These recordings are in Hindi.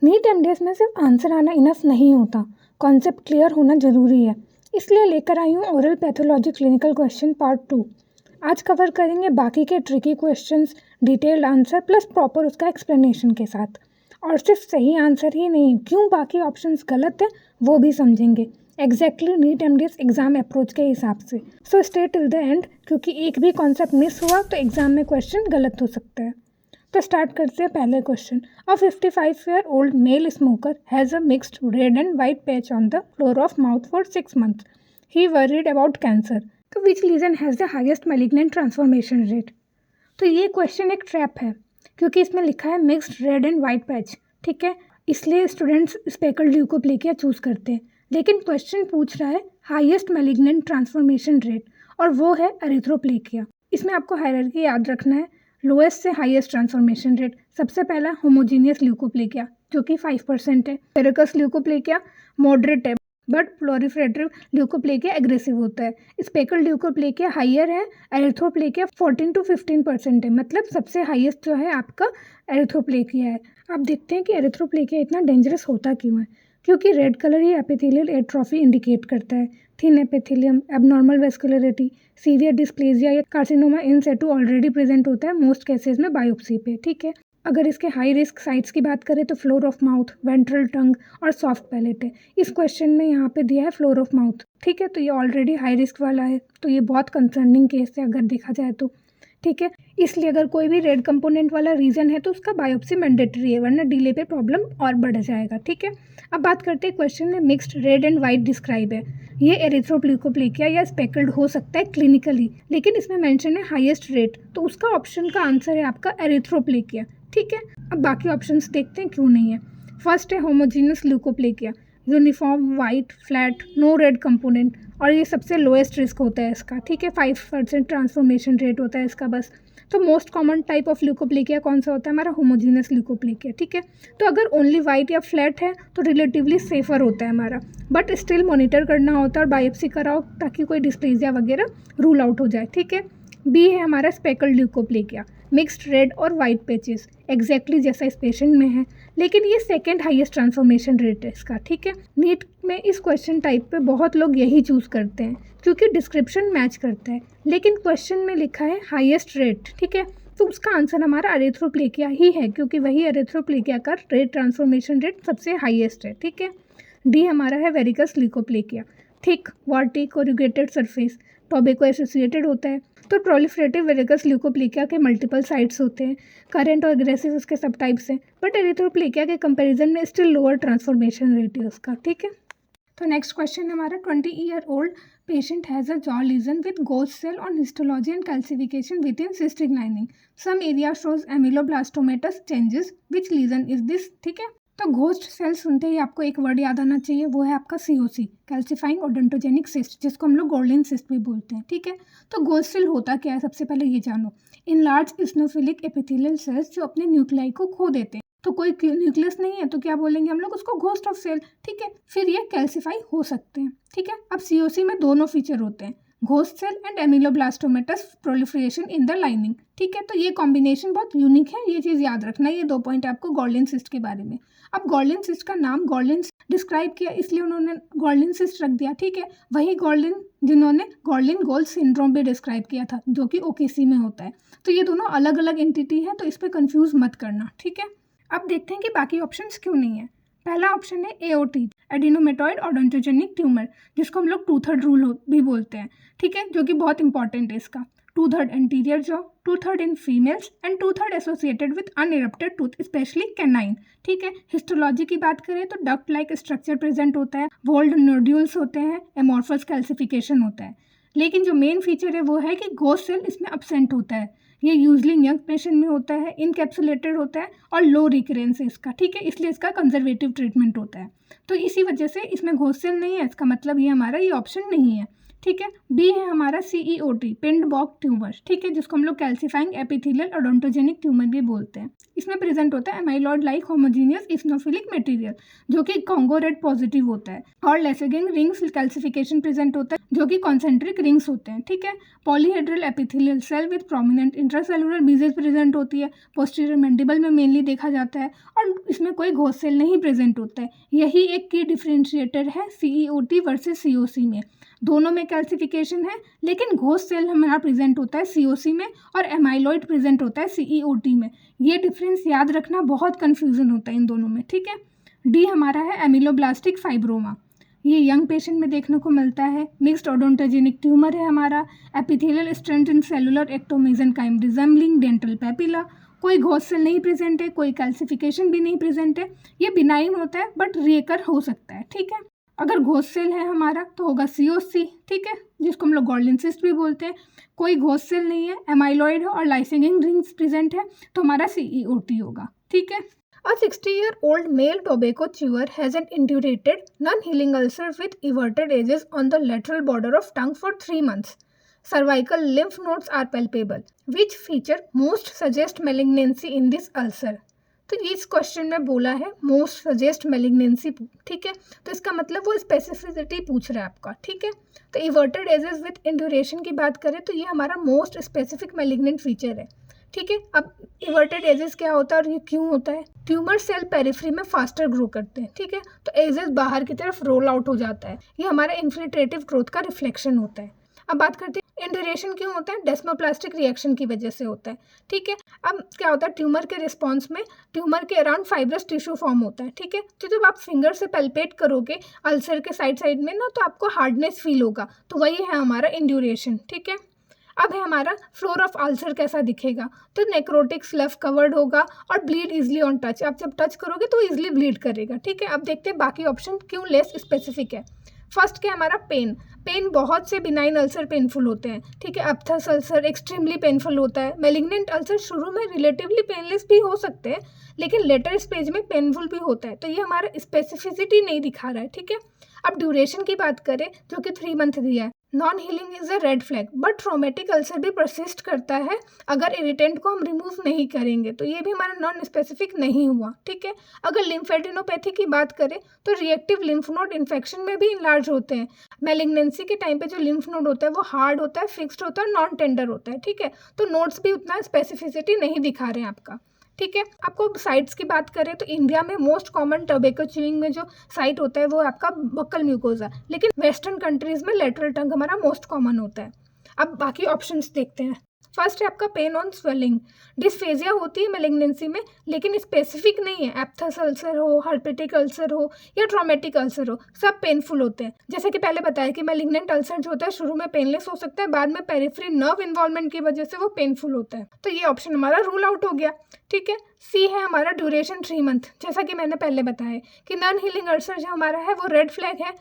नीट एमडीएस में सिर्फ आंसर आना इनफ नहीं होता, कॉन्सेप्ट क्लियर होना ज़रूरी है। इसलिए लेकर आई हूँ oral pathology clinical question part 2। आज कवर करेंगे बाकी के tricky questions, detailed answer plus proper उसका एक्सप्लेनेशन के साथ। और सिर्फ सही आंसर ही नहीं, क्यों बाकी ऑप्शंस गलत है वो भी समझेंगे exactly NEET MDS exam approach के हिसाब से। So stay till the end, क्योंकि एक भी कॉन्सेप्ट मिस हुआ तो एग्जाम में क्वेश्चन गलत हो सकता है। तो स्टार्ट करते हैं पहले question. A 55-year-old male smoker has a mixed red and white patch on the floor of mouth for 6 months. He worried about cancer. तो which lesion has the highest malignant transformation rate. तो ये क्वेश्चन एक ट्रैप है, क्योंकि इसमें लिखा है mixed red and white patch, ठीक है, इसलिए स्टूडेंट्स स्पेकल ल्यूकोप्लेकिया चूज करते हैं। लेकिन क्वेश्चन पूछ रहा है हाईएस्ट मैलिग्नेंट ट्रांसफॉर्मेशन रेट, और वो है एरिथ्रोप्लेकिया। इसमें आपको हायरार्की याद रखना है, लोएस्ट से हाईएस्ट ट्रांसफॉर्मेशन रेट। सबसे पहला होमोजीनियस ल्यूकोप्लेकिया जो कि 5% है। वेरिकस ल्यूकोप्लेकिया मॉडरेट है, बट प्लोरिफरेटिव ल्यूकोप्लेकिया एग्रेसिव होता है। स्पेकल ल्यूकोप्लेकिया हाइयर है, एरिथ्रोप्लेकिया 14 to 15% है, मतलब सबसे हाईएस्ट जो है आपका एरिथ्रोप्लेकिया है। आप देखते हैं कि एरिथ्रोप्लेकिया इतना डेंजरस होता क्यों है, क्योंकि रेड कलर ही एपिथेलियल एट्रोफी इंडिकेट करता है। Thin epithelium, abnormal vascularity, severe dysplasia या कार्सिनोमा इन सेटू ऑलरेडी प्रेजेंट होता है मोस्ट केसेस में बायोप्सी पे, ठीक है। अगर इसके हाई रिस्क साइट्स की बात करें तो फ्लोर ऑफ माउथ, वेंट्रल टंग और सॉफ्ट पैलेट है। इस क्वेश्चन में यहाँ पे दिया है फ्लोर ऑफ माउथ, ठीक है, तो ये ऑलरेडी हाई रिस्क वाला है, तो ये बहुत कंसर्निंग केस है अगर देखा जाए तो, ठीक है। इसलिए अगर कोई भी रेड कंपोनेंट वाला रीजन है तो उसका बायोप्सी मैंडेटरी है, वरना डिले पे प्रॉब्लम और बढ़ जाएगा, ठीक है। अब बात करते हैं क्वेश्चन में mixed red and white describe है। ये एरिथ्रोप्लेकोप्लेकिया या स्पेकल्ड हो सकता है क्लिनिकली, लेकिन इसमें मेंशन है हाईएस्ट रेट, तो उसका ऑप्शन का आंसर है आपका एरिथ्रोप्लेकिया, ठीक है। अब बाकी ऑप्शंस देखते हैं क्यों नहीं है। फर्स्ट है homogeneous leukoplakia, uniform white flat no red component, और ये सबसे लोएस्ट रिस्क होता है इसका, ठीक है। 5% ट्रांसफॉर्मेशन रेट होता है इसका बस। तो most common type of leukoplakia कौन सा होता है, हमारा होमोजीनियस ल्यूकोप्लेकिया, ठीक है। तो अगर ओनली वाइट या फ्लैट है तो रिलेटिवली सेफर होता है हमारा, बट स्टिल मॉनिटर करना होता है और बायोप्सी कराओ ताकि कोई डिस्प्लेजिया वगैरह रूल आउट हो जाए, ठीक है। बी है हमारा स्पेकल ल्यूकोप्लेकिया, मिक्स्ड रेड और वाइट पैचेस, एग्जैक्टली जैसा इस पेशेंट में है, लेकिन ये सेकेंड हाईएस्ट ट्रांसफॉर्मेशन रेट है इसका, ठीक है। नीट में इस क्वेश्चन टाइप पे बहुत लोग यही चूज़ करते हैं क्योंकि डिस्क्रिप्शन मैच करता है, लेकिन क्वेश्चन में लिखा है हाईएस्ट रेट, ठीक है, तो उसका आंसर हमारा एरिथ्रोप्लेकिया ही है, क्योंकि वही एरिथ्रोप्लेकिया का रेट ट्रांसफॉर्मेशन रेट सबसे हाईएस्ट है, ठीक है। डी हमारा है वेरिकस ल्यूकोप्लेकिया, थिक वार्टी कोरुगेटेड सरफेस, टोबैको एसोसिएटेड होता है। तो प्रोलिफरेटिव वेरिकस ल्यूकोप्लेकिया के मल्टीपल साइट्स होते हैं, करेंट और एग्रेसिव उसके सब टाइप्स हैं, बट एरिथ्रोप्लेकिया के कंपैरिजन में स्टिल लोअर ट्रांसफॉर्मेशन रेट है उसका, ठीक है। तो नेक्स्ट क्वेश्चन हमारा 20-year-old patient has a jaw lesion with ghost cell on histology and calcification within cystic lining, some area shows ameloblastomatous changes, which lesion is this, ठीक है। तो घोस्ट सेल सुनते ही आपको एक वर्ड याद आना चाहिए, वो है आपका COC, कैल्सिफाइंग ओडोंटोजेनिक सिस्ट, जिसको हम लोग गोल्डन सिस्ट भी बोलते हैं, ठीक है। तो घोस्ट सेल होता क्या है, सबसे पहले ये जानो। इन लार्ज इस्नोफिलिक एपिथेलियल सेल्स जो अपने न्यूक्लियाई को खो देते हैं, तो कोई न्यूक्लियस नहीं है तो क्या बोलेंगे हम लोग उसको, घोस्ट ऑफ सेल, ठीक है। फिर ये कैल्सिफाई हो सकते हैं, ठीक है। अब COC में दोनों फीचर होते हैं, ghost cell and ameloblastomatous proliferation in the lining, ठीक है। तो ये कॉम्बिनेशन बहुत यूनिक है, ये चीज़ याद रखना। ये 2 पॉइंट आपको गोल्डन सिस्ट के बारे में। अब गोल्डन सिस्ट का नाम गोल्डन डिस्क्राइब किया इसलिए उन्होंने गोल्डन सिस्ट रख दिया, ठीक है। वही गोल्डन जिन्होंने गोल्डन गोल सिंड्रोम भी डिस्क्राइब किया था जो कि OKC में होता है। तो ये दोनों अलग अलग एंटिटी है, तो इस पर कंफ्यूज मत करना, ठीक है। अब देखते हैं कि बाकी ऑप्शंस क्यों नहीं है। पहला ऑप्शन है AOT, एडिनोमेटॉइड ओडोंटोजेनिक ट्यूमर, जिसको हम लोग 2/3 रूल भी बोलते हैं, ठीक है, जो कि बहुत इंपॉर्टेंट है इसका। 2/3 anterior jaw, 2/3 in females and 2/3 associated with unerupted tooth, especially canine, ठीक है। हिस्टोलॉजी की बात करें तो डक्ट लाइक स्ट्रक्चर प्रेजेंट होता है, वोल्ड नोड्यूल्स होते हैं, एमॉर्फस कैल्सिफिकेशन होता है, लेकिन जो मेन फीचर है वो है कि घोस्ट सेल इसमें अब्सेंट होता है। ये यूजली यंग पेशेंट में होता है, इनकैप्सुलेटेड होता है और लो रिकरेंस है इसका, ठीक है, इसलिए इसका कंजर्वेटिव ट्रीटमेंट होता है। तो इसी वजह से इसमें घोस्ट सेल नहीं है, इसका मतलब ये हमारा ये ऑप्शन नहीं है। ठीक है। बी है हमारा CEOT, पिंड बॉक्स ट्यूमर, ठीक है, जिसको हम लोग कैल्सिफाइंग एपिथेलियल ओडोंटोजेनिक ट्यूमर भी बोलते हैं। इसमें प्रेजेंट होता है एमाइलॉइड लाइक होमोजीनियस इस्नोफिलिक मटेरियल जो कि कॉन्गो रेड पॉजिटिव होता है, और लेसेगिंग रिंग्स कैल्सिफिकेशन प्रेजेंट होता है जो कि कॉन्सेंट्रिक रिंग्स होते हैं, ठीक है। Polyhedral epithelial cell with prominent intracellular bridges present होती है, पोस्टीरियर मैंडिबल में मेनली देखा जाता है, और इसमें कोई घोस्ट सेल नहीं प्रेजेंट होता है। यही एक की डिफरेंशिएटर है CEOT वर्सेस COC में। दोनों में कैल्सिफिकेशन है, लेकिन घोस्ट सेल हमारा प्रेजेंट होता है COC में और एमाइलॉइड प्रेजेंट होता है CEOT में। ये डिफरेंस याद रखना, बहुत कन्फ्यूजन होता है इन दोनों में, ठीक है। डी हमारा है एमिलोब्लास्टिक फाइब्रोमा। ये यंग पेशेंट में देखने को मिलता है। मिक्स्ड ओडोंटोजेनिक ट्यूमर है हमारा। Epithelial strength in cellular ectomesenchyme resembling dental papilla. कोई घोस्ट सेल नहीं प्रेजेंट है, कोई कैल्सिफिकेशन भी नहीं प्रेजेंट है। ये बिनाइन होता है बट रिकर हो सकता है, ठीक है। अगर घोस्ट सेल है हमारा तो होगा COC, ठीक है, जिसको हम लोग गॉल्डन सिस्ट भी बोलते हैं। कोई घोस्ट सेल नहीं है, एमाइलॉइड है और लाइसेगिंग रिंग्स प्रेजेंट है, तो हमारा CEOT होगा, ठीक है। A 60-year-old male tobacco chewer has an indurated, non-healing ulcer with everted edges on the lateral border of tongue for 3 months. Cervical lymph nodes are palpable. Which feature most suggest malignancy in this ulcer? तो इस क्वेश्चन में बोला है मोस्ट सजेस्ट मेलिग्नेंसी, ठीक है, तो इसका मतलब वो स्पेसिफिसिटी पूछ रहा है आपका, ठीक है। तो इवर्टेड एजेस विद इंड्यूरेशन की बात करें तो ये हमारा मोस्ट स्पेसिफिक मेलिग्नेंट फीचर है, ठीक है। अब इवर्टेड एजेस क्या होता है और ये क्यों होता है? ट्यूमर सेल पेरिफ्री में फास्टर ग्रो करते हैं, ठीक है, तो एजेस बाहर की तरफ रोल आउट हो जाता है। ये हमारा इन्फिल्ट्रेटिव ग्रोथ का रिफ्लेक्शन होता है। अब बात करते हैं इंड्यूरेशन क्यों होता है? डेस्मोप्लास्टिक रिएक्शन की वजह से होता है, ठीक है। अब क्या होता है, ट्यूमर के रिस्पॉन्स में ट्यूमर के अराउंड फाइब्रस टिश्यू फॉर्म होता है, ठीक है। तो जब आप फिंगर से पेल्पेट करोगे अल्सर के साइड में ना, तो आपको हार्डनेस फील होगा, तो वही है हमारा इंड्यूरेशन, ठीक है। अब है हमारा फ्लोर ऑफ अल्सर कैसा दिखेगा, तो नेक्रोटिक स्लफ कवर्ड होगा और ब्लीड इजली ऑन टच। आप जब टच करोगे तो इजली ब्लीड करेगा, ठीक है। अब देखते हैं बाकी ऑप्शन क्यों लेस स्पेसिफिक है। फर्स्ट क्या हमारा पेन बहुत से बिनाइन अल्सर पेनफुल होते हैं, ठीक है। अप्थस अल्सर एक्सट्रीमली पेनफुल होता है। मेलिग्नेंट अल्सर शुरू में रिलेटिवली पेनलेस भी हो सकते हैं, लेकिन लेटर स्टेज में पेनफुल भी होता है, तो ये हमारा स्पेसिफिसिटी नहीं दिखा रहा है, ठीक है। अब ड्यूरेशन की बात करें जो कि 3 मंथ दिया है। Non healing is a red flag, but traumatic ulcer भी परसिस्ट करता है अगर इरिटेंट को हम रिमूव नहीं करेंगे, तो ये भी हमारा नॉन स्पेसिफिक नहीं हुआ, ठीक है। अगर लिम्फेडिनोपैथी की बात करें तो रिएक्टिव लिम्फ नोड इन्फेक्शन में भी इनलार्ज होते हैं। मेलिग्नेंसी के टाइम पे जो लिम्फ नोड होता है वो हार्ड होता है, फिक्स्ड होता है, नॉन टेंडर होता है, ठीक है। तो नोड्स भी उतना स्पेसिफिसिटी नहीं दिखा रहे हैं आपका, ठीक है। आपको साइट्स की बात करें तो इंडिया में मोस्ट कॉमन टोबैको च्यूइंग में जो साइट होता है वो आपका बक्कल म्यूकोजा, लेकिन वेस्टर्न कंट्रीज में लेटरल टंग हमारा मोस्ट कॉमन होता है। अब बाकी ऑप्शंस देखते हैं। फर्स्ट है आपका पेन ऑन स्वेलिंग। डिस्फेजिया होती है मेलिग्नेंसी में, लेकिन स्पेसिफिक नहीं है। एप्थस अल्सर हो, हर्पेटिक अल्सर हो या ट्रॉमेटिक अल्सर हो, सब पेनफुल होते हैं। जैसे कि पहले बताया कि मेलिग्नेंट अल्सर जो होता है शुरू में पेनलेस हो सकता है, बाद में पेरिफेरी नर्व इन्वॉल्वमेंट की वजह से वो पेनफुल होता है, तो ये ऑप्शन हमारा रूल आउट हो गया, ठीक है। सी है हमारा ड्यूरेशन 3 मंथ। जैसा कि मैंने पहले बताया कि नॉन हीलिंग अल्सर जो हमारा है वो रेड फ्लैग है।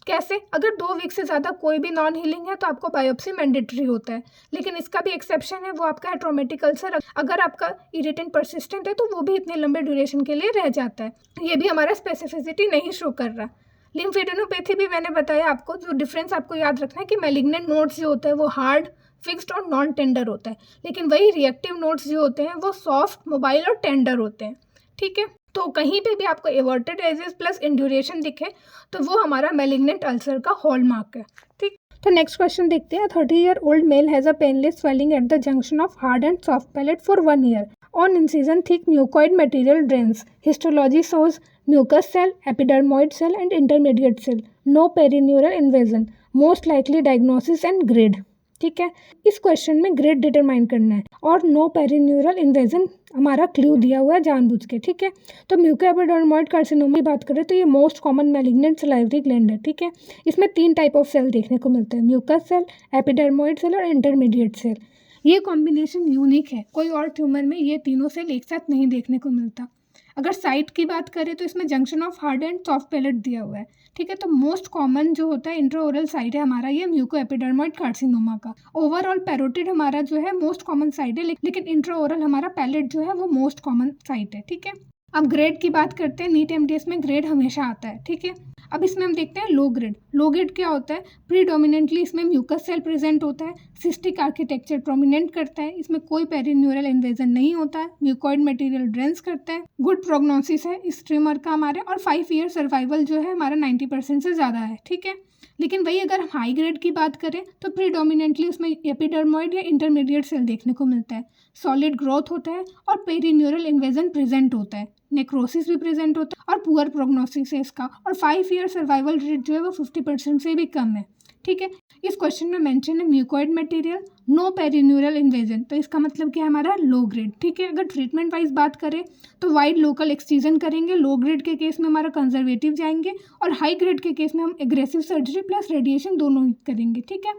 कैसे? अगर 2 वीक से ज़्यादा कोई भी नॉन हीलिंग है तो आपको बायोप्सी मैंडेटरी होता है, लेकिन इसका भी एक्सेप्शन है, वो आपका है ट्रोमेटिक अल्सर। अगर आपका इरिटेंट परसिस्टेंट है तो वो भी इतने लंबे ड्यूरेशन के लिए रह जाता है, ये भी हमारा स्पेसिफिसिटी नहीं शो कर रहा। लिम्फेडिनोपैथी भी मैंने बताया आपको, जो डिफरेंस आपको याद रखना है कि मैलिग्नेंट नोड्स जो होते हैं वो हार्ड, फिक्स्ड और नॉन टेंडर होता है, लेकिन वही रिएक्टिव नोड्स जो होते हैं वो सॉफ्ट, मोबाइल और टेंडर होते हैं, ठीक है। तो कहीं पे भी आपको एवर्टेड एजेस प्लस इंड्यूरेशन दिखे तो वो हमारा मैलिग्नेंट अल्सर का हॉलमार्क है, ठीक। तो नेक्स्ट क्वेश्चन देखते हैं। 30-year-old male has a painless swelling at the junction of hard and soft palate for 1 year. On incision, thick mucoid material drains. Histology shows mucus cell, epidermoid cell and intermediate cell. No perineural invasion. Most likely diagnosis and grade. ठीक है, इस क्वेश्चन में ग्रेड डिटरमाइन करना है और नो पेरिन्यूरल इन्वेजन हमारा क्लू दिया हुआ है जानबूझ के, ठीक है। तो म्यूकोएपिडर्मोइड कार्सिनोमा की बात करें तो ये most common malignant salivary gland है, ठीक है। इसमें 3 टाइप ऑफ सेल देखने को मिलते हैं, म्यूकस सेल, एपिडर्मोइड सेल और इंटरमीडिएट सेल। ये कॉम्बिनेशन यूनिक है, कोई और ट्यूमर में ये तीनों सेल एक साथ नहीं देखने को मिलता। अगर साइट की बात करें तो इसमें junction of hard and soft palate दिया हुआ है, ठीक है। तो मोस्ट कॉमन जो होता है इंट्राओरल साइट है हमारा ये म्यूकोएपिडर्मोइड कार्सिनोमा का। ओवरऑल पैरोटिड हमारा जो है मोस्ट कॉमन साइट है, लेकिन इंट्राओरल हमारा पैलेट जो है वो मोस्ट कॉमन साइट है, ठीक है। अब ग्रेड की बात करते हैं। नीट एमडीएस में ग्रेड हमेशा आता है, ठीक है। अब इसमें हम देखते हैं लो ग्रेड। लो ग्रेड क्या होता है? प्रीडोमिनेंटली इसमें म्यूकस सेल प्रेजेंट होता है, सिस्टिक आर्किटेक्चर प्रोमिनेंट करता है, इसमें कोई पेरिन्यूरल इन्वेजन नहीं होता है, म्यूकॉइड मटेरियल ड्रेंस करता है, गुड प्रोग्नोसिस है इस ट्यूमर का हमारे, और 5 ईयर सर्वाइवल जो है हमारा 90% से ज़्यादा है। ठीक है, लेकिन वही अगर हम हाई ग्रेड की बात करें तो प्रीडोमिनेंटली उसमें एपिडर्मोइड या इंटरमीडिएट सेल देखने को मिलता है, सॉलिड ग्रोथ होता है और पेरिन्यूरल इन्वेजन प्रेजेंट होता है, नेक्रोसिस भी प्रेजेंट होता है और पुअर प्रोग्नोसिस है इसका, और 5 ईयर सर्वाइवल रेट जो है वो 50% से भी कम है। ठीक है, इस क्वेश्चन में मेंशन है mucoid material, no perineural invasion, तो इसका मतलब क्या है? हमारा लो ग्रेड। ठीक है, अगर ट्रीटमेंट वाइज बात करें तो वाइड लोकल एक्ससीजन करेंगे, लो ग्रेड के केस में हमारा कंजर्वेटिव जाएंगे, और हाई ग्रेड के केस में हम एग्रेसिव सर्जरी प्लस रेडिएशन दोनों ही करेंगे। ठीक है,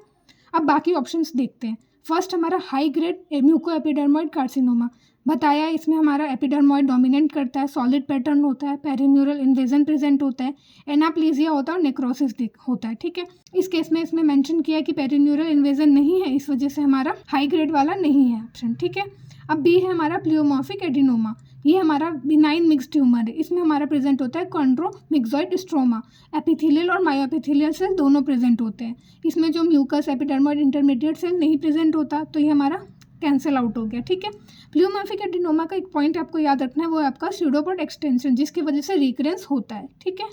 अब बाकी ऑप्शंस देखते हैं। फर्स्ट हमारा हाई ग्रेड म्यूको एपिडर्मोइड कार्सिनोमा, बताया इसमें हमारा एपिडर्मोइड डोमिनेट करता है, सॉलिड पैटर्न होता है, पेरिन्यूरल इन्वेजन प्रेजेंट होता है, एनाप्लेजिया होता है और नेक्रोसिस होता है। ठीक है, इस केस में इसमें मेंशन किया है कि पेरिन्यूरल इन्वेजन नहीं है, इस वजह से हमारा हाई ग्रेड वाला नहीं है ऑप्शन। ठीक है, अब बी है हमारा प्लियोमॉर्फिक एडिनोमा, ये हमारा बिनाइन मिक्स ट्यूमर है, इसमें हमारा प्रेजेंट होता है कॉन्ड्रोमिक्सॉइड स्ट्रोमा, एपिथेलियल और मायोएपिथेलियल सेल दोनों प्रेजेंट होते हैं, इसमें जो म्यूकस एपिडर्मोइड इंटरमीडिएट सेल नहीं प्रेजेंट होता, तो ये हमारा कैंसिल आउट हो गया। ठीक है, प्लियोमॉर्फिक एडिनोमा का एक पॉइंट आपको याद रखना है, वो है आपका स्यूडोपोड एक्सटेंशन, जिसकी वजह से रिकरेंस होता है। ठीक है,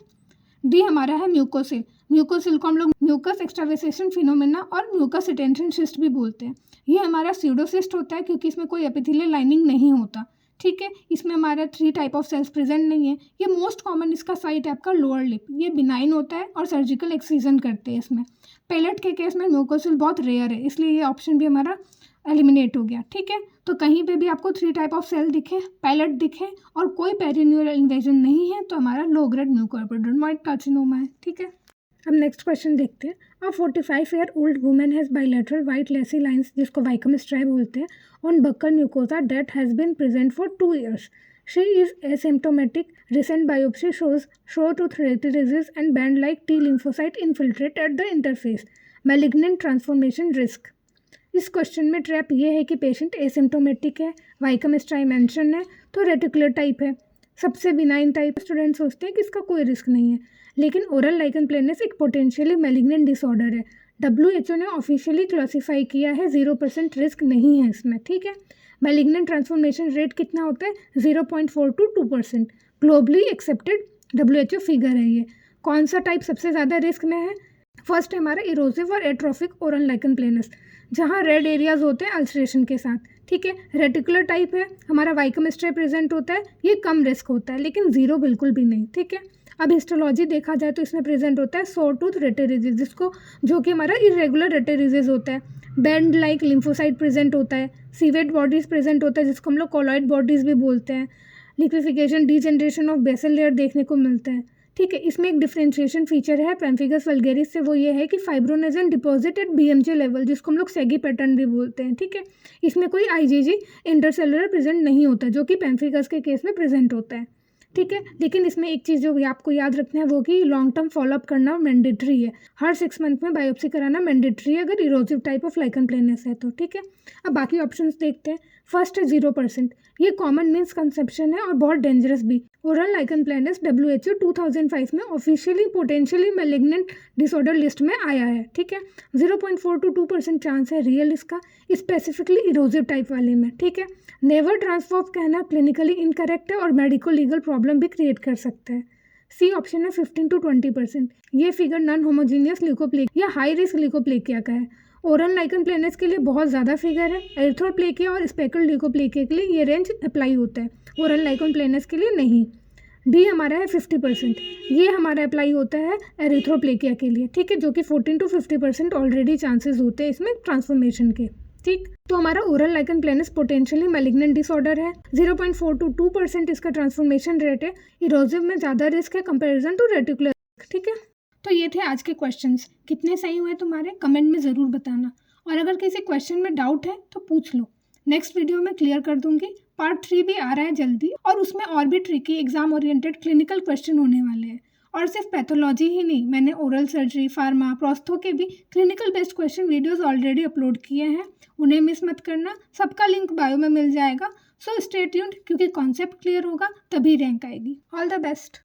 डी हमारा है म्यूकोसिल, म्यूकोसिल को हम लोग म्यूकस एक्सट्रावेसेशन फिनोमेना और म्यूकस रिटेंशन सिस्ट भी बोलते हैं। ये हमारा स्यूडोसिस्ट होता है क्योंकि इसमें कोई एपिथेलियल लाइनिंग नहीं होता। ठीक है, इसमें हमारा 3 टाइप ऑफ सेल्स प्रेजेंट नहीं है। ये मोस्ट कॉमन इसका साइट है आपका लोअर लिप, ये बिनाइन होता है और सर्जिकल एक्सीजन करते हैं इसमें। पैलेट के केस में म्यूकोसिल बहुत रेयर है, इसलिए ये ऑप्शन भी हमारा एलिमिनेट हो गया। ठीक है, तो कहीं पे भी आपको 3 टाइप ऑफ सेल दिखे, पैलेट दिखे और कोई पेरिन्यूरल इन्वेजन नहीं है, तो हमारा लो ग्रेड म्यूकोएपिडर्मोइड कार्सिनोमा है। ठीक है, अब नेक्स्ट क्वेश्चन देखते हैं। A 45 year old women has bilateral white lacy lines, जिसको वाइकम स्ट्राइब बोलते हैं, on buccal mucosa that has been present for 2 years. She is asymptomatic. Recent biopsy shows short-tooth reticulosis and band-like T lymphocyte infiltrate at the interface. Malignant transformation risk. इस क्वेश्चन में ट्रैप ये है कि पेशेंट एसिम्टोमेटिक है, वाइकम स्ट्राइब मेंशन है, तो रेटिकुलर टाइप है, सबसे बिनाइन टाइप। स्टूडेंट सोचते हैं कि इसका कोई रिस्क नहीं है, लेकिन ओरल लाइकन प्लेनस एक पोटेंशियली मैलिग्नेंट डिसऑर्डर है। WHO ने ऑफिशियली क्लासीफाई किया है, 0% रिस्क नहीं है इसमें। ठीक है, मैलिग्नेंट ट्रांसफॉर्मेशन रेट कितना होता है? 0.4 to 2%, globally accepted WHO figure है ये। कौन सा टाइप सबसे ज़्यादा रिस्क में है? फर्स्ट है हमारा इरोसिव और एट्रोफिक ओरल लाइकन प्लेनस, जहाँ रेड एरियाज होते हैं अल्सरेशन के साथ। ठीक है, रेटिकुलर टाइप है हमारा, वाइकम स्ट्राइब प्रेजेंट होता है, ये कम रिस्क होता है, लेकिन 0 बिल्कुल भी नहीं। ठीक है, अब हिस्टोलॉजी देखा जाए तो इसमें प्रेजेंट होता है सॉटूथ रेटेरिजिस, जिसको जो कि हमारा इरेगुलर रेटेरिजिस होता है, बैंड लाइक लिम्फोसाइट प्रेजेंट होता है, सीवेट बॉडीज प्रेजेंट होता है, जिसको हम लोग कॉलॉइड बॉडीज भी बोलते हैं, liquefaction degeneration of basal layer देखने को मिलता है। ठीक है, इसमें एक डिफ्रेंशिएशन फीचर है पैम्फिगस वल्गेरिस से, वो ये है कि फाइब्रोनेजन डिपॉजिटेड BMJ लेवल, जिसको हम लोग सेगी पैटर्न भी बोलते हैं। ठीक है, इसमें कोई IgG इंटरसेलुलर प्रेजेंट नहीं होता, जो कि पैम्फिगस के केस में प्रेजेंट होता है। ठीक है, लेकिन इसमें एक चीज़ जो आपको याद रखना है वो कि लॉन्ग टर्म फॉलोअप करना मैंडेटरी है, हर 6 मंथ में बायोप्सी कराना मैंडेटरी है अगर erosive type of lichen planus है तो। ठीक है, अब बाकी ऑप्शंस देखते हैं। फर्स्ट है 0%, ये कॉमन मिसकंसेप्शन है और बहुत डेंजरस भी। ओरल लाइकन प्लेनस WHO 2005 में officially potentially malignant disorder list में आया है। ठीक है, 0.4 to 2% चांस है रियल इसका, स्पेसिफिकली इरोसिव टाइप वाले में। ठीक है, नेवर ट्रांसफॉर्म कहना क्लिनिकली इनकरेक्ट है और मेडिको लीगल प्रॉब्लम भी क्रिएट कर सकता है। सी ऑप्शन है 15 to 20%, ये फिगर नॉन होमोजीनियस ल्यूकोप्लेकिया या हाई रिस्क ल्यूकोप्लेकिया का है। ओरल लाइकन प्लेनस के लिए बहुत ज़्यादा फिगर है, एरिथ्रोप्लेकिया और स्पेकल ल्यूकोप्लेकिया के लिए ये रेंज अप्लाई होता है, ओरल लाइकन प्लेनस के लिए नहीं। डी हमारा है 50%, ये हमारा अप्लाई होता है एरिथ्रोप्लेकिया के लिए। ठीक है, जो कि 14 to 50% ऑलरेडी चांसेस होते हैं इसमें ट्रांसफॉर्मेशन के। ठीक, तो हमारा oral lichen planus potentially malignant disorder है, 0.4 to 2% इसका ट्रांसफॉर्मेशन रेट है, इरोसिव में ज़्यादा रिस्क है कंपेरिजन टू रेटिकुलर। ठीक है, तो ये थे आज के क्वेश्चंस। कितने सही हुए तुम्हारे कमेंट में ज़रूर बताना, और अगर किसी क्वेश्चन में डाउट है तो पूछ लो, नेक्स्ट वीडियो में क्लियर कर दूंगी। पार्ट 3 भी आ रहा है जल्दी, और उसमें और भी tricky exam oriented clinical question होने वाले हैं। और सिर्फ पैथोलॉजी ही नहीं, मैंने ओरल सर्जरी, फार्मा, प्रोस्थो के भी clinical based question videos already upload किए हैं, उन्हें मिस मत करना। सबका लिंक बायो में मिल जाएगा, सो स्टे ट्यून्ड, क्योंकि कॉन्सेप्ट क्लियर होगा तभी रैंक आएगी। All the best.